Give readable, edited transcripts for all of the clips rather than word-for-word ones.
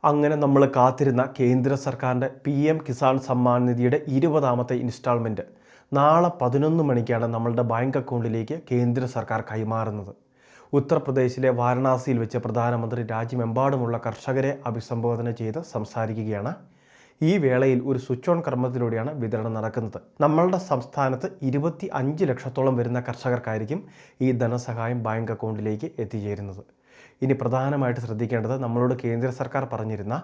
അങ്ങനെ നമ്മൾ കാത്തിരുന്ന കേന്ദ്ര സർക്കാരിൻ്റെ PM കിസാൻ സമ്മാൻ നിധിയുടെ 20ാമത്തെ ഇൻസ്റ്റാൾമെൻറ്റ് നാളെ 11 മണിക്കാണ് നമ്മളുടെ ബാങ്ക് അക്കൗണ്ടിലേക്ക് കേന്ദ്ര സർക്കാർ കൈമാറുന്നത്. ഉത്തർപ്രദേശിലെ വാരണാസിയിൽ വെച്ച് പ്രധാനമന്ത്രി രാജ്യമെമ്പാടുമുള്ള കർഷകരെ അഭിസംബോധന ചെയ്ത് സംസാരിക്കുകയാണ്. ഈ വേളയിൽ ഒരു സ്വിച്ച് ഓൺ കർമ്മത്തിലൂടെയാണ് വിതരണം നടക്കുന്നത്. നമ്മളുടെ സംസ്ഥാനത്ത് 25 ലക്ഷത്തോളം വരുന്ന കർഷകർക്കായിരിക്കും ഈ ധനസഹായം ബാങ്ക് അക്കൗണ്ടിലേക്ക് എത്തിച്ചേരുന്നത്. ഇനി പ്രധാനമായിട്ട് ശ്രദ്ധിക്കേണ്ടത്, നമ്മളോട് കേന്ദ്ര സർക്കാർ പറഞ്ഞിരുന്ന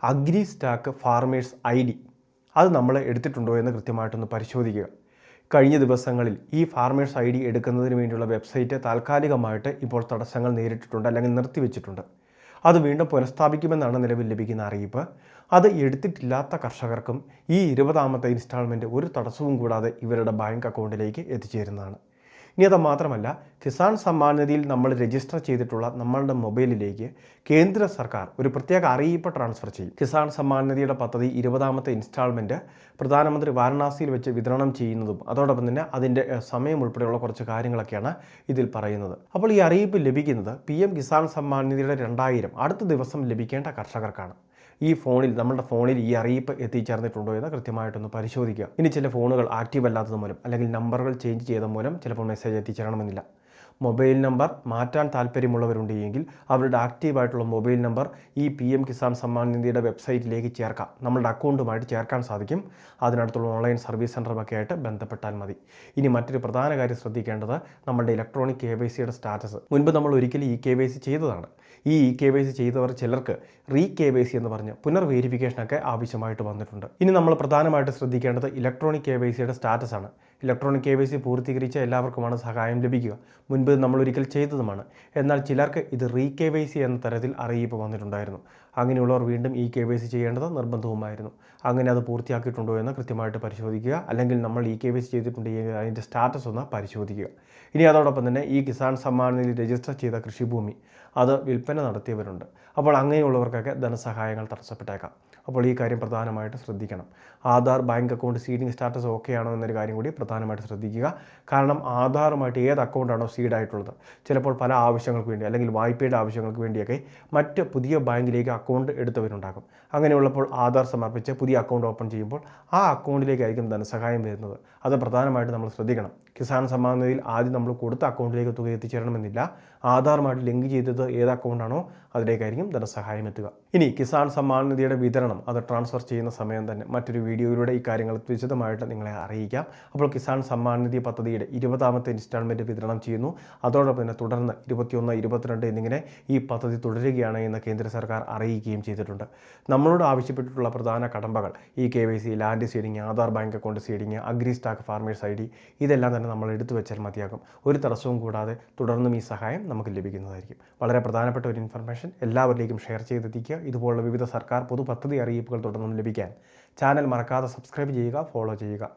അഗ്രി സ്റ്റാക്ക് ഫാർമേഴ്സ് ID അത് നമ്മൾ എടുത്തിട്ടുണ്ടോ എന്ന് കൃത്യമായിട്ടൊന്ന് പരിശോധിക്കുക. കഴിഞ്ഞ ദിവസങ്ങളിൽ ഈ ഫാർമേഴ്സ് ID എടുക്കുന്നതിന് വേണ്ടിയുള്ള വെബ്സൈറ്റ് താൽക്കാലികമായിട്ട് ഇപ്പോൾ തടസ്സങ്ങൾ നേരിട്ടിട്ടുണ്ട്, അല്ലെങ്കിൽ നിർത്തിവെച്ചിട്ടുണ്ട്. അത് വീണ്ടും പുനഃസ്ഥാപിക്കുമെന്നാണ് നിലവിൽ ലഭിക്കുന്ന അറിയിപ്പ്. അത് എടുത്തിട്ടില്ലാത്ത കർഷകർക്കും ഈ 20ാമത്തെ ഇൻസ്റ്റാൾമെൻറ്റ് ഒരു തടസ്സവും കൂടാതെ ഇവരുടെ ബാങ്ക് അക്കൗണ്ടിലേക്ക് എത്തിച്ചേരുന്നതാണ്. ഇനി അത് മാത്രമല്ല, കിസാൻ സമ്മാൻ നിധിയിൽ നമ്മൾ രജിസ്റ്റർ ചെയ്തിട്ടുള്ള നമ്മളുടെ മൊബൈലിലേക്ക് കേന്ദ്ര സർക്കാർ ഒരു പ്രത്യേക അറിയിപ്പ് ട്രാൻസ്ഫർ ചെയ്യും. കിസാൻ സമ്മാൻ നിധിയുടെ പദ്ധതി 20ാമത്തെ ഇൻസ്റ്റാൾമെൻറ്റ് പ്രധാനമന്ത്രി വാരണാസിയിൽ വെച്ച് വിതരണം ചെയ്യുന്നതും അതോടൊപ്പം തന്നെ അതിൻ്റെ സമയം ഉൾപ്പെടെയുള്ള കുറച്ച് കാര്യങ്ങളൊക്കെയാണ് ഇതിൽ പറയുന്നത്. അപ്പോൾ ഈ അറിയിപ്പ് ലഭിക്കുന്നത് PM കിസാൻ സമ്മാൻ നിധിയുടെ 2000 അടുത്ത ദിവസം ലഭിക്കേണ്ട കർഷകർക്കാണ്. ഈ ഫോണിൽ, നമ്മുടെ ഫോണിൽ ഈ അറിയിപ്പ് എത്തിച്ചേർന്നിട്ടുണ്ടോ എന്ന് കൃത്യമായിട്ടൊന്ന് പരിശോധിക്കുക. ഇനി ചില ഫോണുകൾ ആക്റ്റീവ് അല്ലാത്തത് മൂലം അല്ലെങ്കിൽ നമ്പറുകൾ ചേഞ്ച് ചെയ്ത മൂലം ചിലപ്പോൾ മെസ്സേജ് എത്തിച്ചേരണമെന്നില്ല. മൊബൈൽ നമ്പർ മാറ്റാൻ താല്പര്യമുള്ളവരുണ്ടെങ്കിൽ അവരുടെ ആക്റ്റീവായിട്ടുള്ള മൊബൈൽ നമ്പർ ഈ PM കിസാൻ സമ്മാൻ നിധിയുടെ വെബ്സൈറ്റിലേക്ക് ചേർക്കാം. നമ്മളുടെ അക്കൗണ്ടുമായിട്ട് ചേർക്കാൻ സാധിക്കും. അതിനടുത്തുള്ള ഓൺലൈൻ സർവീസ് സെൻ്ററുമൊക്കെ ആയിട്ട് ബന്ധപ്പെട്ടാൽ മതി. ഇനി മറ്റൊരു പ്രധാന കാര്യം ശ്രദ്ധിക്കേണ്ടത്, നമ്മുടെ ഇലക്ട്രോണിക് KYCയുടെ സ്റ്റാറ്റസ്. മുൻപ് നമ്മൾ ഒരിക്കലും KYC ചെയ്തതാണ്. ഈ KYC ചെയ്തവർ ചിലർക്ക് KYC എന്ന് പറഞ്ഞ് പുനർവേരിഫിക്കേഷനൊക്കെ ആവശ്യമായിട്ട് വന്നിട്ടുണ്ട്. ഇനി നമ്മൾ പ്രധാനമായിട്ട് ശ്രദ്ധിക്കേണ്ടത് ഇലക്ട്രോണിക് KYCയുടെ സ്റ്റാറ്റസ് ആണ്. ഇലക്ട്രോണിക് KYC പൂർത്തീകരിച്ച എല്ലാവർക്കുമാണ് സഹായം ലഭിക്കുക. മുൻപ് നമ്മൾ ഒരിക്കൽ ചെയ്തതുമാണ്. എന്നാൽ ചിലർക്ക് ഇത് KYC എന്ന തരത്തിൽ അറിയിപ്പ് വന്നിട്ടുണ്ടായിരുന്നു. അങ്ങനെയുള്ളവർ വീണ്ടും ഈ KYC ചെയ്യേണ്ടത് നിർബന്ധവുമായിരുന്നു. അങ്ങനെ അത് പൂർത്തിയാക്കിയിട്ടുണ്ടോ എന്ന് കൃത്യമായിട്ട് പരിശോധിക്കുക. അല്ലെങ്കിൽ നമ്മൾ KYC ചെയ്തിട്ടുണ്ടെങ്കിൽ അതിൻ്റെ സ്റ്റാറ്റസ് ഒന്ന് പരിശോധിക്കുക. ഇനി അതോടൊപ്പം തന്നെ ഈ കിസാൻ സമ്മാൻ നിധി രജിസ്റ്റർ ചെയ്ത കൃഷിഭൂമി അത് വിൽപ്പന നടത്തിയവരുണ്ട്. അപ്പോൾ അങ്ങനെയുള്ളവർക്കൊക്കെ ധനസഹായങ്ങൾ തടസ്സപ്പെട്ടേക്കാം. അപ്പോൾ ഈ കാര്യം പ്രധാനമായിട്ട് ശ്രദ്ധിക്കണം. Aadhaar, bank account seeding status okay ആണോ എന്നൊരു കാര്യം കൂടി പ്രധാനമായിട്ട് ശ്രദ്ധിക്കുക. കാരണം ആധാറുമായിട്ട് ഏത് അക്കൗണ്ടാണോ സീഡായിട്ടുള്ളത്, ചിലപ്പോൾ പല ആവശ്യങ്ങൾക്ക് വേണ്ടി അല്ലെങ്കിൽ വായ്പയുടെ ആവശ്യങ്ങൾക്ക് വേണ്ടിയൊക്കെ മറ്റ് പുതിയ ബാങ്കിലേക്ക് അക്കൗണ്ട് എടുത്തവരുണ്ടാകും. അങ്ങനെയുള്ളപ്പോൾ ആധാർ സമർപ്പിച്ച് പുതിയ അക്കൗണ്ട് ഓപ്പൺ ചെയ്യുമ്പോൾ ആ അക്കൗണ്ടിലേക്കായിരിക്കും ധനസഹായം വരുന്നത്. അത് പ്രധാനമായിട്ട് നമ്മൾ ശ്രദ്ധിക്കണം. കിസാൻ സമ്മാൻ നിധിയിൽ ആദ്യം നമ്മൾ കൊടുത്ത അക്കൗണ്ടിലേക്ക് തുക എത്തിച്ചേരണമെന്നില്ല. ആധാറുമായിട്ട് ലിങ്ക് ചെയ്തത് ഏത് അക്കൗണ്ടാണോ അതിലേക്കായിരിക്കും ധനസഹായം എത്തുക. ഇനി കിസാൻ സമ്മാൻ നിധിയുടെ വിതരണം അത് ട്രാൻസ്ഫർ ചെയ്യുന്ന സമയം തന്നെ മറ്റൊരു വീഡിയോയിലൂടെ ഈ കാര്യങ്ങൾ വിശദമായിട്ട് നിങ്ങളെ അറിയിക്കാം. അപ്പോൾ കിസാൻ സമ്മാൻ നിധി പദ്ധതിയുടെ 20ാമത്തെ ഇൻസ്റ്റാൾമെൻറ്റ് വിതരണം ചെയ്യുന്നു. അതോടൊപ്പം തന്നെ തുടർന്ന് 21, 22 എന്നിങ്ങനെ ഈ പദ്ധതി തുടരുകയാണ് എന്ന് കേന്ദ്ര സർക്കാർ അറിയിക്കുകയും ചെയ്തിട്ടുണ്ട്. നമ്മളോട് ആവശ്യപ്പെട്ടിട്ടുള്ള പ്രധാന കടമ്പകൾ KYC, land seeding, Aadhaar, bank account seeding, agri stack farmers ID ഇതെല്ലാം തന്നെ നമ്മൾ എടുത്തു വെച്ചാൽ മതിയാകും. ഒരു തടസ്സവും കൂടാതെ തുടർന്നും ഈ സഹായം നമുക്ക് ലഭിക്കുന്നതായിരിക്കും. വളരെ പ്രധാനപ്പെട്ട ഒരു ഇൻഫർമേഷൻ എല്ലാവരിലേക്കും ഷെയർ ചെയ്തെത്തിക്കുക. ഇതുപോലുള്ള വിവിധ സർക്കാർ പൊതു പദ്ധതി അറിയിപ്പുകൾ തുടർന്നും ലഭിക്കാൻ ചാനൽ മറക്കാതെ സബ്സ്ക്രൈബ് ചെയ്യുക, ഫോളോ ചെയ്യുക.